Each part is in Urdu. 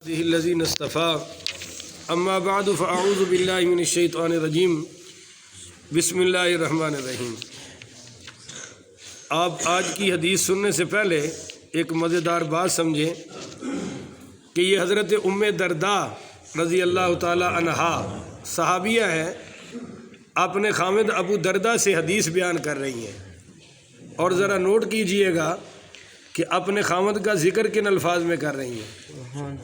الذین اصطفیٰ اما بعد فاعوذ باللہ من الشیطان الرجیم بسم اللہ الرحمن الرحیم۔ آپ آج کی حدیث سننے سے پہلے ایک مزیدار بات سمجھیں کہ یہ حضرت ام درداء رضی اللہ تعالی عنہا صحابیہ ہیں، اپنے خامد ابو درداء سے حدیث بیان کر رہی ہیں، اور ذرا نوٹ کیجئے گا کہ اپنے خامد کا ذکر کن الفاظ میں کر رہی ہیں۔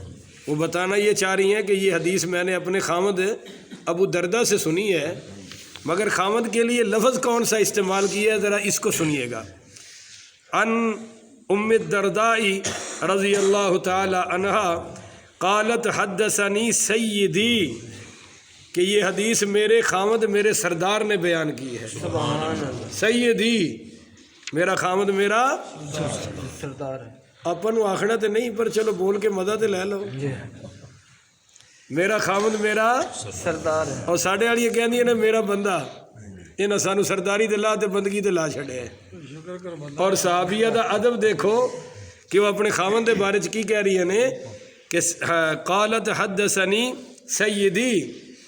وہ بتانا یہ چاہ رہی ہیں کہ یہ حدیث میں نے اپنے خامد ابو درداء سے سنی ہے، مگر خامد کے لیے لفظ کون سا استعمال کیا ہے ذرا اس کو سنیے گا۔ ان ام الدرداء رضی اللہ تعالی عنہا قالت حدثنی سیدی، کہ یہ حدیث میرے خامد میرے سردار نے بیان کی ہے۔ سیدی میرا خامد میرا سردار ہے، اپن آخنا تو نہیں پر چلو بول کے مزہ تو لے لو۔ میرا خامد میرا سردار ہے، اور ساڑھے والی کہندی ہے نا میرا بندہ، انہاں سانو سرداری تے لا تے بندگی تے لا چھڑے ہے۔ اور صحابیہ دا ادب دیکھو کہ وہ اپنے خامد دے بارے چ کی کہہ رہی ہے کہ قالت حدثنی سیدی،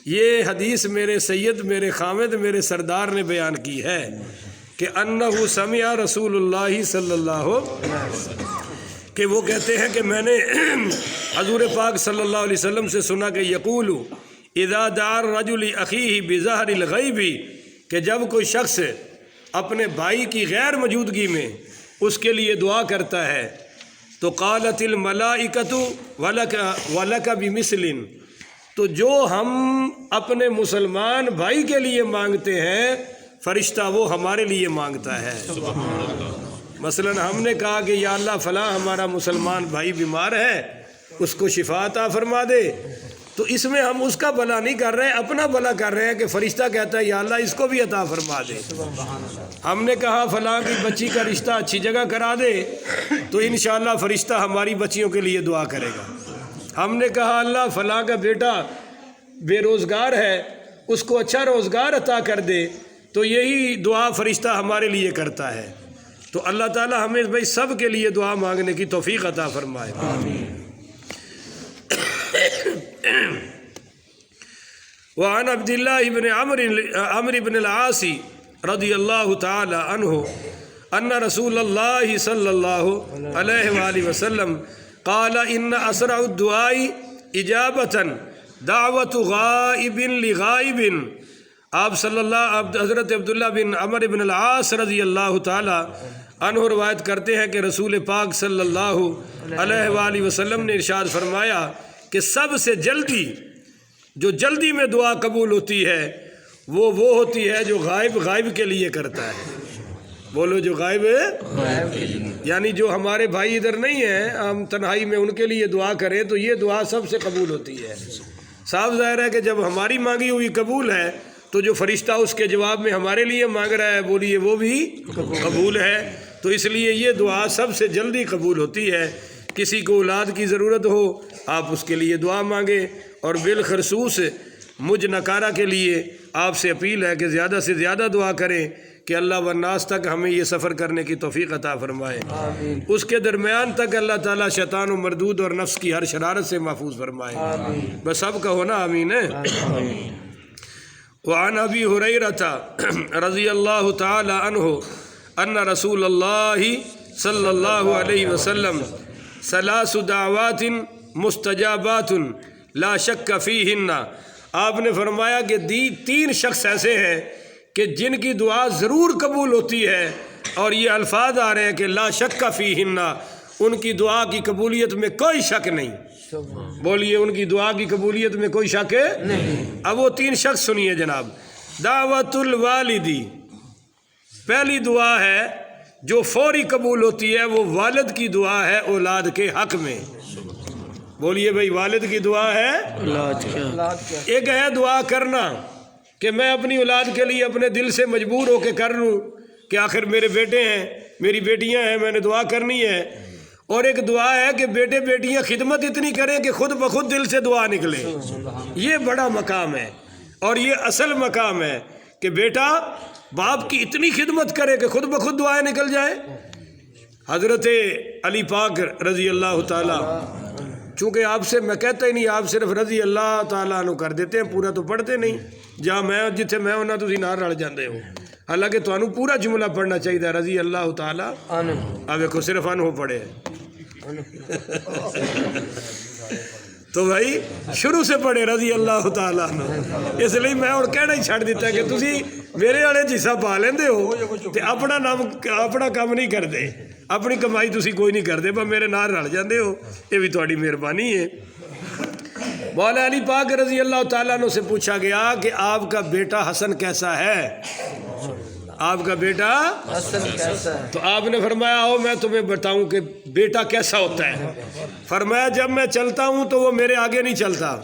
یہ حدیث میرے سید میرے خامد میرے سردار نے بیان کی ہے کہ انہ سمع رسول اللہ صلی اللہ علیہ وسلم، کہ وہ کہتے ہیں کہ میں نے حضور پاک صلی اللہ علیہ وسلم سے سنا کہ یقول اذا دعا الرجل اخیہ بظہر الغیب، کہ جب کوئی شخص اپنے بھائی کی غیر موجودگی میں اس کے لیے دعا کرتا ہے تو قالت الملائکۃ ولک بمثل، تو جو ہم اپنے مسلمان بھائی کے لیے مانگتے ہیں فرشتہ وہ ہمارے لیے مانگتا ہے۔ مثلا ہم نے کہا کہ یا اللہ فلاں ہمارا مسلمان بھائی بیمار ہے، اس کو شفا عطا فرما دے، تو اس میں ہم اس کا بھلا نہیں کر رہے، اپنا بھلا کر رہے ہیں کہ فرشتہ کہتا ہے یا اللہ اس کو بھی عطا فرما دے۔ ہم نے کہا فلاں کی بچی کا رشتہ اچھی جگہ کرا دے تو انشاءاللہ فرشتہ ہماری بچیوں کے لیے دعا کرے گا۔ ہم نے کہا اللہ فلاں کا بیٹا بے روزگار ہے، اس کو اچھا روزگار عطا کر دے، تو یہی دعا فرشتہ ہمارے لیے کرتا ہے۔ تو اللہ تعالی ہمیں بھائی سب کے لیے دعا مانگنے کی توفیق عطا فرمائے۔ وعن عبد اللہ بن عمرو بن العاص رضی اللہ تعالی عنہ ان رسول اللہ صلی اللہ علیہ وآلہ وسلم قال ان اسرع الدعاء اجابۃ دعوت غائب لغائب۔ آپ صلی اللہ حضرت عبداللہ بن عمرو بن العاص رضی اللہ تعالی عنہ روایت کرتے ہیں کہ رسول پاک صلی اللہ علیہ وآلہ وسلم نے ارشاد فرمایا کہ سب سے جلدی جو جلدی میں دعا قبول ہوتی ہے وہ ہوتی ہے جو غائب کے لیے کرتا ہے۔ بولو جو غائب ہے، یعنی جو ہمارے بھائی ادھر نہیں ہیں، ہم تنہائی میں ان کے لیے دعا کریں تو یہ دعا سب سے قبول ہوتی ہے۔ صاف ظاہر ہے کہ جب ہماری مانگی ہوئی قبول ہے تو جو فرشتہ اس کے جواب میں ہمارے لیے مانگ رہا ہے بولیے وہ بھی قبول ہے، تو اس لیے یہ دعا سب سے جلدی قبول ہوتی ہے۔ کسی کو اولاد کی ضرورت ہو آپ اس کے لیے دعا مانگیں، اور بالخصوص مجھ نکارہ کے لیے آپ سے اپیل ہے کہ زیادہ سے زیادہ دعا کریں کہ اللہ والناس تک ہمیں یہ سفر کرنے کی توفیق عطا فرمائے، اس کے درمیان تک اللہ تعالیٰ شیطان و مردود اور نفس کی ہر شرارت سے محفوظ فرمائے۔ بس سب کا ہونا آمین ہے۔ وعن ابی ہریرہ رضی اللہ تعالی عنہ ان رسول اللہ صلی اللہ علیہ وسلم ثلاث دعوات مستجابات لا شک فیہن، آپ نے فرمایا کہ تین شخص ایسے ہیں کہ جن کی دعا ضرور قبول ہوتی ہے، اور یہ الفاظ آ رہے ہیں کہ لا شک فیہن، ان کی دعا کی قبولیت میں کوئی شک نہیں۔ بولیے ان کی دعا کی قبولیت میں کوئی شک ہے نہیں۔ اب وہ تین شخص سنیے جناب۔ دعوت الوالدی، پہلی دعا ہے جو فوری قبول ہوتی ہے، وہ والد کی دعا ہے اولاد کے حق میں۔ بولیے بھائی والد کی دعا ہے ایک ہے دعا کرنا کہ میں اپنی اولاد کے لیے اپنے دل سے مجبور ہو کے کر لوں کہ آخر میرے بیٹے ہیں میری بیٹیاں ہیں میں نے دعا کرنی ہے، اور ایک دعا ہے کہ بیٹے بیٹیاں خدمت اتنی کریں کہ خود بخود دل سے دعا نکلے۔ یہ بڑا مقام ہے اور یہ اصل مقام ہے کہ بیٹا باپ کی اتنی خدمت کرے کہ خود بخود دعائیں نکل جائیں۔ حضرت علی پاک رضی اللہ تعالی چونکہ آپ سے میں کہتا ہی نہیں, آپ صرف رضی اللہ تعالیٰ عنہ کر دیتے ہیں, پورا تو پڑھتے نہیں. جہاں میں جتھے میں ہونا تسی نال رل جاندے ہو, حالانکہ تمہیں پورا جملہ پڑھنا چاہیے رضی اللہ تعالیٰ عنہ. اب دیکھو صرف عنہ پڑھے. تو بھائی شروع سے پڑھے رضی اللہ تعالیٰ عنہ, اس لیے میں اور کہنا ہی چھڑ دیتا کہ تسی میرے والے جیسا پا لیندے ہو تے اپنا نام اپنا کام نہیں کرتے, اپنی کمائی تسی کوئی نہیں کرتے, پر میرے نال رل جاندے ہو, یہ بھی تہاڈی مہربانی ہے. مولا علی پاک رضی اللہ تعالیٰ عنہ سے پوچھا گیا کہ آپ کا بیٹا حسن کیسا ہے, آپ کا بیٹا حسن کیسا ہے؟ تو آپ نے فرمایا آؤ میں تمہیں بتاؤں کہ بیٹا کیسا ہوتا ہے. فرمایا جب میں چلتا ہوں تو وہ میرے آگے نہیں چلتا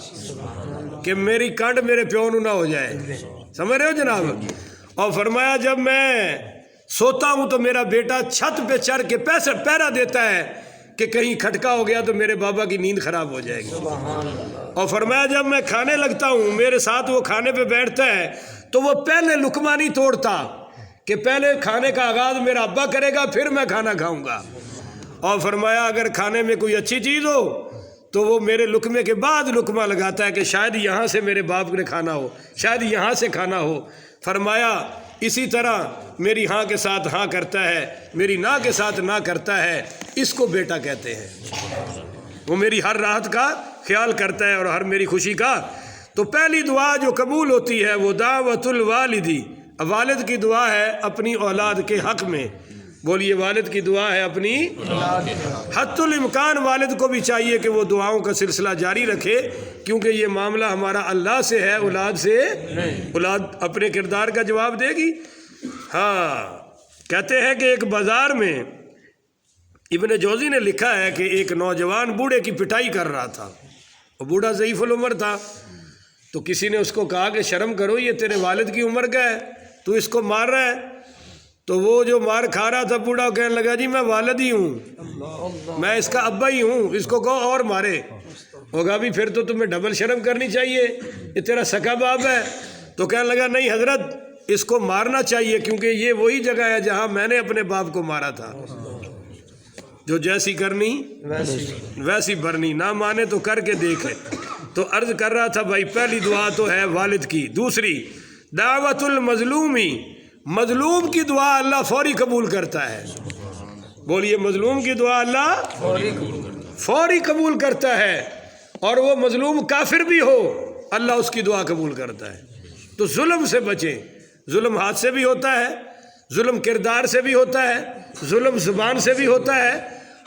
کہ میری کانڈ میرے پیو نو نہ ہو جائے, سمجھ رہے ہو جناب. اور فرمایا جب میں سوتا ہوں تو میرا بیٹا چھت پہ چڑھ کے پیرا دیتا ہے کہ کہیں کھٹکا ہو گیا تو میرے بابا کی نیند خراب ہو جائے گی. اور فرمایا جب میں کھانے لگتا ہوں میرے ساتھ وہ کھانے پہ بیٹھتا ہے تو وہ پہلے لقمہ نہیں توڑتا کہ پہلے کھانے کا آغاز میرا ابا کرے گا پھر میں کھانا کھاؤں گا. اور فرمایا اگر کھانے میں کوئی اچھی چیز ہو تو وہ میرے لقمے کے بعد لقمہ لگاتا ہے کہ شاید یہاں سے میرے باپ نے کھانا ہو, شاید یہاں سے کھانا ہو. فرمایا اسی طرح میری ہاں کے ساتھ ہاں کرتا ہے, میری نہ کے ساتھ نہ کرتا ہے, اس کو بیٹا کہتے ہیں. وہ میری ہر راحت کا خیال کرتا ہے اور ہر میری خوشی کا. تو پہلی دعا جو قبول ہوتی ہے وہ دعوت الوالدی, والد کی دعا ہے اپنی اولاد کے حق میں. بولیے والد کی دعا ہے اپنی, حت الامکان والد کو بھی چاہیے کہ وہ دعاؤں کا سلسلہ جاری رکھے, کیونکہ یہ معاملہ ہمارا اللہ سے ہے, اولاد سے. اولاد اپنے کردار کا جواب دے گی. ہاں کہتے ہیں کہ ایک بازار میں ابن جوزی نے لکھا ہے کہ ایک نوجوان بوڑھے کی پٹائی کر رہا تھا, وہ بوڑھا ضعیف العمر تھا. تو کسی نے اس کو کہا کہ شرم کرو, یہ تیرے والد کی عمر کا ہے, تو اس کو مار رہا ہے. تو وہ جو مار کھا رہا تھا بوڑھا کہنے لگا جی میں والد ہی ہوں, میں اس کا ابا ہی ہوں, اس کو کہو اور مارے. ہوگا بھی پھر تو تمہیں ڈبل شرم کرنی چاہیے, یہ تیرا سکا باپ ہے. تو کہنے لگا نہیں حضرت اس کو مارنا چاہیے کیونکہ یہ وہی جگہ ہے جہاں میں نے اپنے باپ کو مارا تھا. جو جیسی کرنی ویسی بھرنی, نہ مانے تو کر کے دیکھے. تو عرض کر رہا تھا بھائی پہلی دعا تو ہے والد کی. دوسری دعوت المظلومی, مظلوم کی دعا اللہ فوری قبول کرتا ہے. بولیے مظلوم کی دعا اللہ فوری قبول کرتا ہے, اور وہ مظلوم کافر بھی ہو اللہ اس کی دعا قبول کرتا ہے. تو ظلم سے بچیں, ظلم ہاتھ سے بھی ہوتا ہے, ظلم کردار سے بھی ہوتا ہے, ظلم زبان سے بھی ہوتا ہے,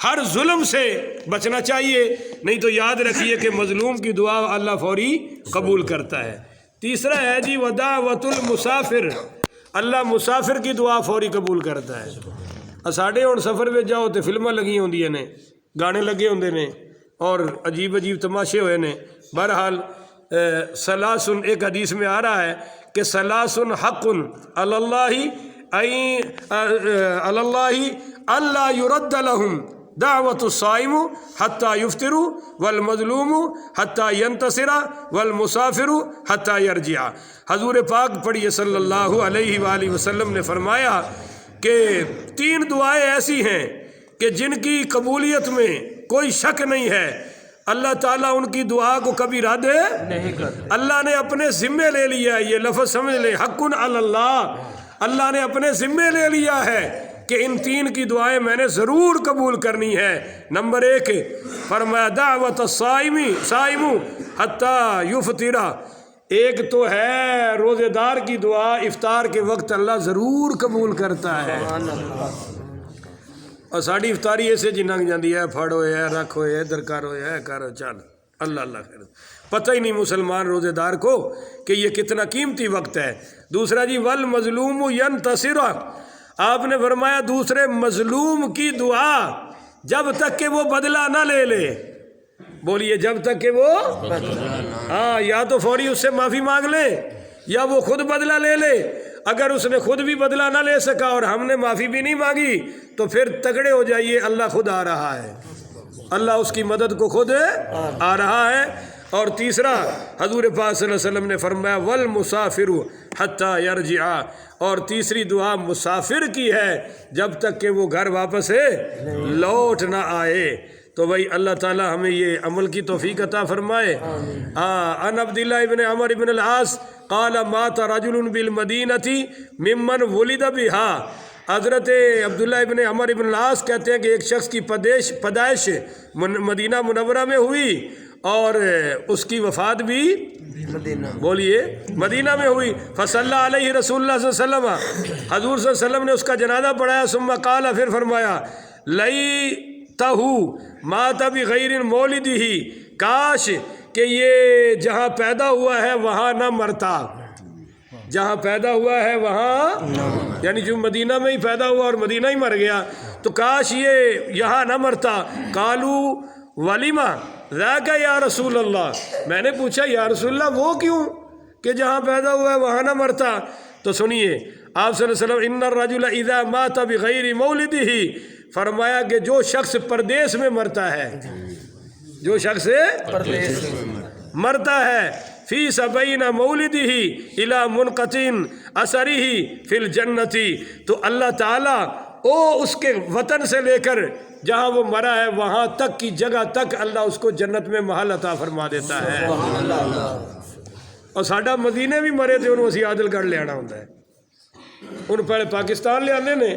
ہر ظلم سے بچنا چاہیے. نہیں تو یاد رکھیے کہ مظلوم کی دعا اللہ فوری قبول کرتا ہے. تیسرا ہے جی ودعوت المسافر, اللہ مسافر کی دعا فوری قبول کرتا ہے. ساڈے ہوں سفر میں جاؤ تو فلمیں لگی ہوندیاں نے, گانے لگے ہوندے نے اور عجیب عجیب تماشے ہوئے نے. بہرحال سلاسن ایک حدیث میں آ رہا ہے کہ سلاسن حق اللہ اللہ یرد لہم دعوت الصائم حتی یفطر والمظلوم حتی ینتصر والمسافر حتی یرجع. حضور پاک پڑھیے صلی اللہ علیہ وآلہ وسلم نے فرمایا کہ 3 دعائیں ایسی ہیں کہ جن کی قبولیت میں کوئی شک نہیں ہے. اللہ تعالیٰ ان کی دعا کو کبھی رد نہیں کرتا. اللہ نے اپنے ذمے لے لیا ہے, یہ لفظ سمجھ لے, حق علی اللہ, اللہ نے اپنے ذمے لے لیا ہے کہ ان 3 کی دعائیں میں نے ضرور قبول کرنی ہے. نمبر 1 فرمایا دعوت الصائم حتی یفطر, ایک تو ہے روزے دار کی دعا افطار کے وقت اللہ ضرور قبول کرتا ہے. اور ساری افطاری ایسے جی لنگ جاتی ہے, پھڑ ہوئے ہے, رکھ ہوئے, ادھر کر ہوئے ہے, کر چل اللہ اللہ خیر. پتہ ہی نہیں مسلمان روزے دار کو کہ یہ کتنا قیمتی وقت ہے. دوسرا جی والمظلوم ینتصر, آپ نے فرمایا دوسرے مظلوم کی دعا جب تک کہ وہ بدلہ نہ لے لے. بولیے جب تک کہ وہ ہاں یا تو فوری اس سے معافی مانگ لے یا وہ خود بدلہ لے لے. اگر اس نے خود بھی بدلہ نہ لے سکا اور ہم نے معافی بھی نہیں مانگی تو پھر تگڑے ہو جائیے, اللہ خود آ رہا ہے, اللہ اس کی مدد کو خود آ رہا ہے. اور تیسرا حضور پاک صلی اللہ علیہ وسلم نے فرمایا والمسافر حتی یرجع, اور تیسری دعا مسافر کی ہے جب تک کہ وہ گھر واپس لوٹ نہ آئے. تو بھائی اللہ تعالی ہمیں یہ عمل کی توفیق عطا فرمائے. ان عبداللہ ابن عمر ابن العاص قال مات رجل بالمدینة ممن ولد بها. حضرت عبداللہ ابن عمر ابن العاص کہتے ہیں کہ ایک شخص کی پیدائش مدینہ منورہ میں ہوئی اور اس کی وفات بھی مدینہ بولیے مدینہ میں ہوئی. فصلی علیہ رسول اللہ صلی اللہ علیہ وسلم, حضور صلی اللہ علیہ وسلم نے اس کا جنازہ پڑھایا. ثم قال, پھر فرمایا لیتہ مات بغیر مولدہ, کاش کہ یہ جہاں پیدا ہوا ہے وہاں نہ مرتا. جہاں پیدا ہوا ہے وہاں یعنی جو مدینہ میں ہی پیدا ہوا اور مدینہ ہی مر گیا تو کاش یہ یہاں نہ مرتا. قالو ولیما ذاک یا رسول اللہ, میں نے پوچھا یا رسول اللہ وہ کیوں کہ جہاں پیدا ہوا ہے وہاں نہ مرتا. تو سنیے آپ صلی اللہ علیہ وسلم ان الرجل اذا مات بغیر مولدہ, فرمایا کہ جو شخص پردیس میں مرتا ہے, جو شخص پردیس مرتا ہے فی سبعین مولدہ الی منقطع اثرہ فی الجنت, تو اللہ تعالیٰ اس کے وطن سے لے کر جہاں وہ مرا ہے وہاں تک کی جگہ تک اللہ اس کو جنت میں محل عطا فرما دیتا ہے. اور ساڈا مدینے بھی مرے تھے انہوں اسی عادل گڑھ لے آنا ہوتا ہے. ان پہلے پاکستان لے آنے نے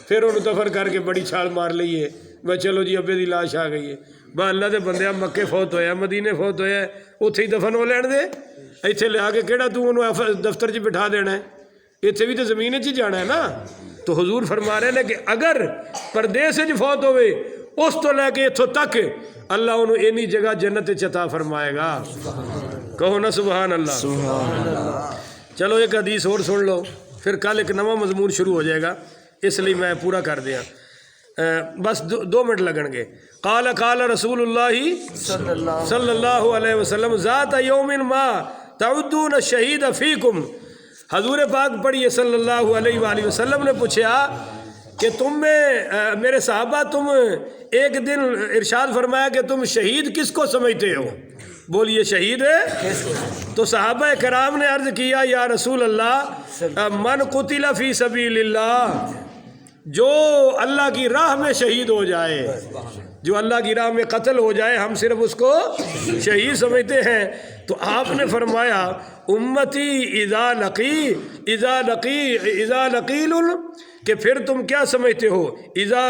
پھر انہوں دفن کر کے بڑی چھال مار لئیے میں چلو جی ابے دی لاش آ گئی ہے. با اللہ دے بندے مکے فوت ہویا مدینے فوت ہویا اتھے ہی دفن ہو لین دے, ایتھے لے آ کے کیڑا تو انہوں دفتر چ بٹھا دینا ہے, ایتھے بھی تو زمین چ جانا ہے نا. تو حضور فرما رہے ہیں کہ اگر پردیس چ فوت ہوئے اس تو لے کے اتھوں تک اللہ انہوں اینی جگہ جنت عطا فرمائے گا. کہو نا سبحان اللہ. چلو ایک حدیث اور سن لو پھر کل ایک نواں مضمون شروع ہو جائے گا, اس لیے میں پورا کر دیا, بس 2 منٹ لگن گے. قال قال رسول اللہ صلی اللہ علیہ وسلم ذات یوم ما تعدون الشہید فیکم. حضور پاک پڑھیے صلی اللہ علیہ وآلہ وسلم نے پوچھا کہ تم میں میرے صحابہ تم ایک دن ارشاد فرمایا کہ تم شہید کس کو سمجھتے ہو, بولیے شہید ہے. تو صحابہ کرام نے عرض کیا یا رسول اللہ من قتل فی سبیل اللہ, جو اللہ کی راہ میں شہید ہو جائے, جو اللہ کی راہ میں قتل ہو جائے ہم صرف اس کو شہید سمجھتے ہیں. تو آپ نے فرمایا امتی اذا لقیل, کہ پھر تم کیا سمجھتے ہو اذا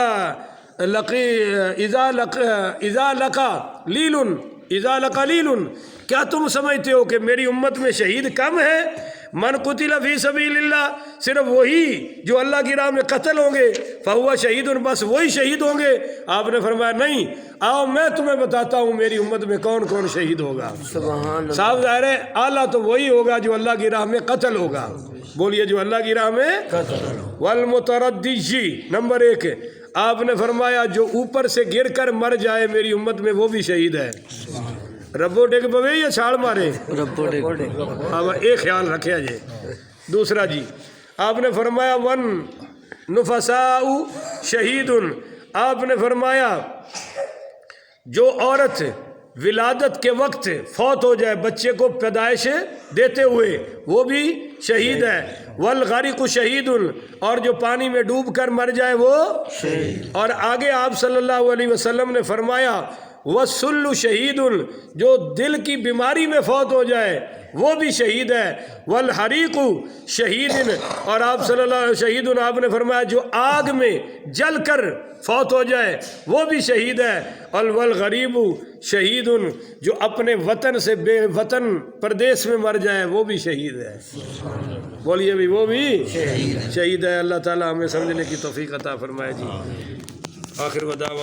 لقا لیل, کیا تم سمجھتے ہو کہ میری امت میں شہید کم ہے؟ من قتل فی سبیل اللہ, صرف وہی جو اللہ کی راہ میں قتل ہوں گے, فہو شہید, بس وہی شہید ہوں گے. آپ نے فرمایا نہیں, آؤ میں تمہیں بتاتا ہوں میری امت میں کون کون شہید ہوگا. صاحب ظاہر ہے اعلیٰ تو وہی ہوگا جو اللہ کی راہ میں قتل ہوگا, بولیے جو اللہ کی راہ میں قتل. والمتردی نمبر 1, آپ نے فرمایا جو اوپر سے گر کر مر جائے میری امت میں وہ بھی شہید ہے. ربو ڈگ پوے یا چھال مارے, اب ایک خیال رکھے جی. دوسرا جی آپ نے فرمایا ون نفساء شہید, آپ نے فرمایا جو عورت ولادت کے وقت فوت ہو جائے بچے کو پیدائش دیتے ہوئے وہ بھی شہید ہے. والغارق شہید, اور جو پانی میں ڈوب کر مر جائے وہ شہید. اور آگے آپ صلی اللہ علیہ وسلم نے فرمایا وَالسُّلُّ شہید, جو دل کی بیماری میں فوت ہو جائے وہ بھی شہید ہے. والحریق شہید, اور آپ صلی اللہ علیہ شہید, آپ نے فرمایا جو آگ میں جل کر فوت ہو جائے وہ بھی شہید ہے. والغریب شہید, جو اپنے وطن سے بے وطن پردیس میں مر جائے وہ بھی شہید ہے. بولیے بھی وہ بھی شہید ہے. اللہ تعالی ہمیں سمجھنے کی توفیق عطا فرمائے جی. آخر وداع.